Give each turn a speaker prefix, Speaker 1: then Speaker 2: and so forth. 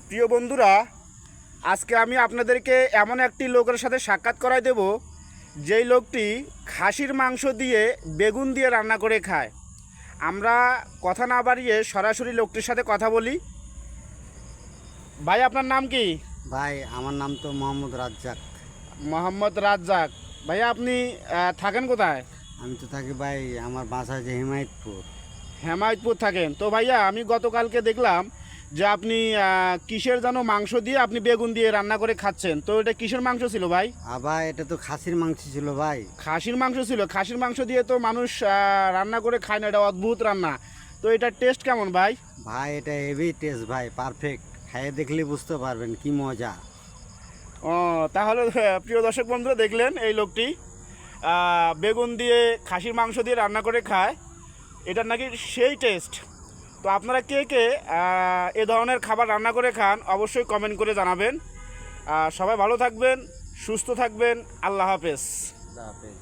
Speaker 1: প্রিয় বন্ধুরা, আজকে আমি আপনাদেরকে এমন একটি লোকের সাথে সাক্ষাৎ করাই দেব যেই লোকটি খাসির মাংস দিয়ে বেগুন দিয়ে রান্না করে খায়। আমরা কথা না বাড়িয়ে সরাসরি লোকটির সাথে কথা বলি। ভাই, আপনার নাম কি?
Speaker 2: ভাই, আমার নাম তো মোহাম্মদ রাজ্জাক।
Speaker 1: মোহাম্মদ রাজ্জাক। ভাইয়া, আপনি থাকেন কোথায়?
Speaker 2: আমি তো থাকি ভাই, আমার বাসা যে হিমায়তপুর।
Speaker 1: হেমায়তপুর থাকেন তো? ভাইয়া, আমি গতকালকে দেখলাম যে আপনি কিসের যেন মাংস দিয়ে আপনি বেগুন দিয়ে রান্না করে খাচ্ছেন। তো এটা কিসের মাংস ছিল ভাই?
Speaker 2: ভাই, এটা তো খাসির মাংস ছিল ভাই।
Speaker 1: খাসির মাংস ছিল? খাসির মাংস দিয়ে তো মানুষ রান্না করে খায় না, এটা অদ্ভুত রান্না। তো এটার টেস্ট কেমন ভাই?
Speaker 2: ভাই, এটা হেভি টেস্ট ভাই, পারফেক্ট। খাইয়ে দেখলে বুঝতে পারবেন কি মজা।
Speaker 1: ও, তাহলে প্রিয় দর্শক বন্ধুরা, দেখলেন এই লোকটি বেগুন দিয়ে খাসির মাংস দিয়ে রান্না করে খায়। এটার নাকি সেই টেস্ট। তো আপনারা কে কে এ ধরনের খাবার রান্না করে খান অবশ্যই কমেন্ট করে জানাবেন। সবাই ভালো থাকবেন, সুস্থ থাকবেন। আল্লাহ হাফেজ।
Speaker 2: আল্লাহ হাফেজ।